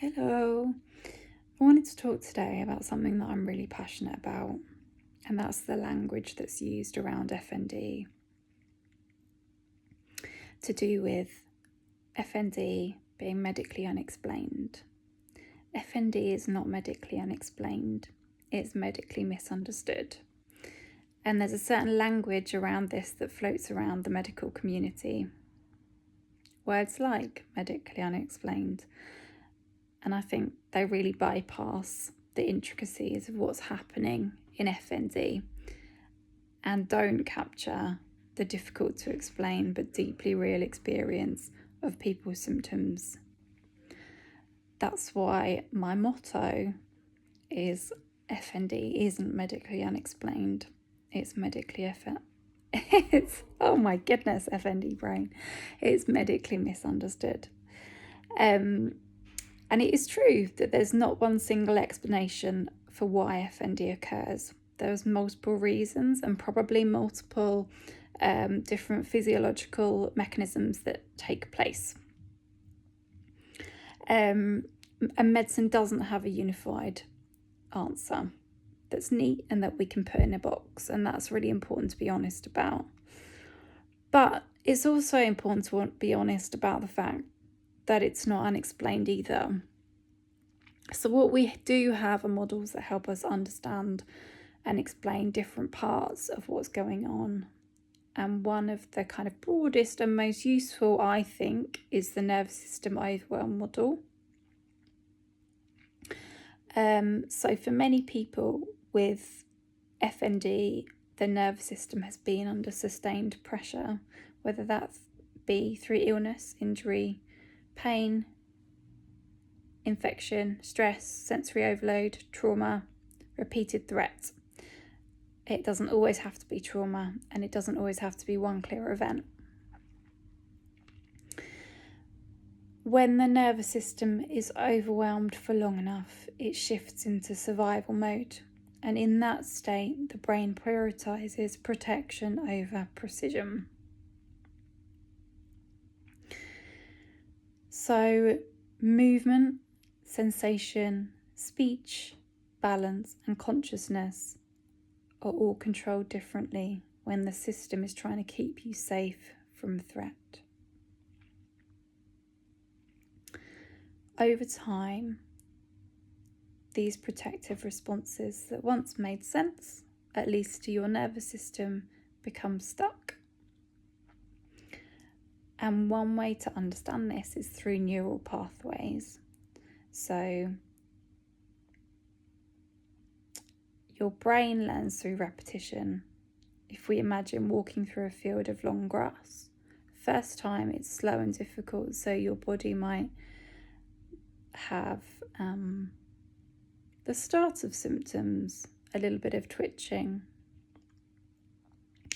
Hello. I wanted to talk today about something that I'm really passionate about, and that's the language that's used around FND to do with FND being medically unexplained. FND is not medically unexplained, it's medically misunderstood. And there's a certain language around this that floats around the medical community. Words like medically unexplained. And I think they really bypass the intricacies of what's happening in FND and don't capture the difficult to explain but deeply real experience of people's symptoms. That's why my motto is FND isn't medically unexplained, it's medically oh my goodness, FND brain. It's medically misunderstood. And it is true that there's not one single explanation for why FND occurs. There's multiple reasons and probably multiple different physiological mechanisms that take place. And medicine doesn't have a unified answer that's neat and that we can put in a box, and that's really important to be honest about. But it's also important to be honest about the fact that it's not unexplained either. So what we do have are models that help us understand and explain different parts of what's going on. And one of the kind of broadest and most useful, I think, is the nervous system overwhelm model. So for many people with FND, the nervous system has been under sustained pressure, whether that be through illness, injury, pain, infection, stress, sensory overload, trauma, repeated threats. It doesn't always have to be trauma, and it doesn't always have to be one clear event. When the nervous system is overwhelmed for long enough, it shifts into survival mode, and in that state, the brain prioritizes protection over precision. So, movement, sensation, speech, balance, and consciousness are all controlled differently when the system is trying to keep you safe from threat. Over time, these protective responses that once made sense, at least to your nervous system, become stuck. And one way to understand this is through neural pathways. So your brain learns through repetition. If we imagine walking through a field of long grass, first time it's slow and difficult, so your body might have the start of symptoms, a little bit of twitching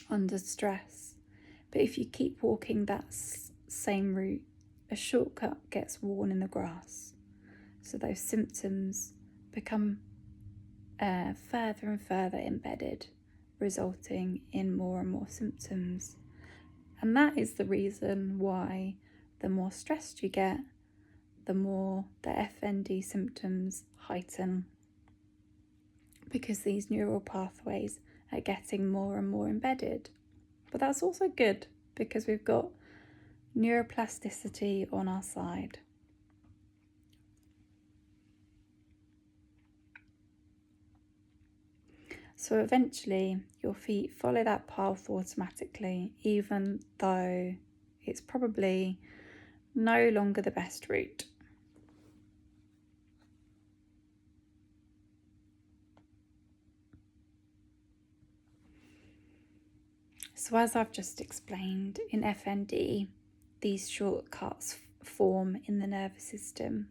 under stress. But if you keep walking that same route, a shortcut gets worn in the grass. So those symptoms become further and further embedded, resulting in more and more symptoms. And that is the reason why the more stressed you get, the more the FND symptoms heighten, because these neural pathways are getting more and more embedded. But that's also good because we've got neuroplasticity on our side. So eventually your feet follow that path automatically, even though it's probably no longer the best route. So as I've just explained, in FND, these shortcuts form in the nervous system.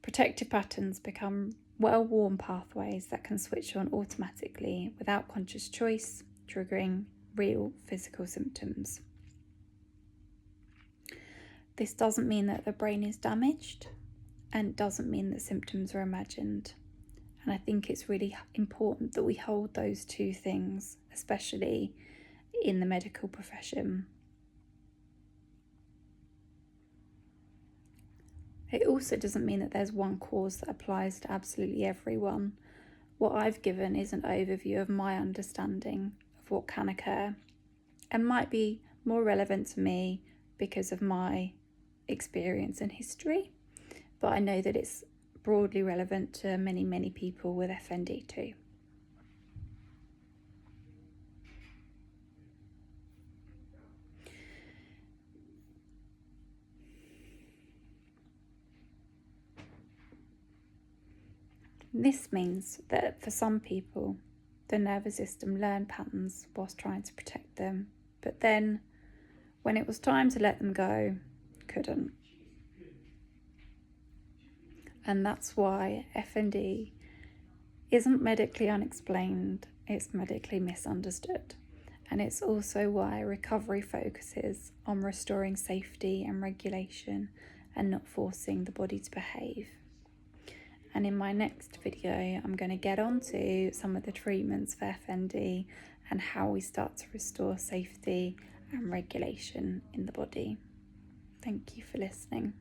Protective patterns become well-worn pathways that can switch on automatically without conscious choice, triggering real physical symptoms. This doesn't mean that the brain is damaged, and doesn't mean that symptoms are imagined. And I think it's really important that we hold those two things, especially in the medical profession. It also doesn't mean that there's one cause that applies to absolutely everyone. What I've given is an overview of my understanding of what can occur and might be more relevant to me because of my experience and history, but I know that it's broadly relevant to many, many people with FND too. This means that for some people, the nervous system learned patterns whilst trying to protect them, but then when it was time to let them go, couldn't. And that's why FND isn't medically unexplained, it's medically misunderstood. And it's also why recovery focuses on restoring safety and regulation and not forcing the body to behave. And in my next video, I'm going to get onto some of the treatments for FND and how we start to restore safety and regulation in the body. Thank you for listening.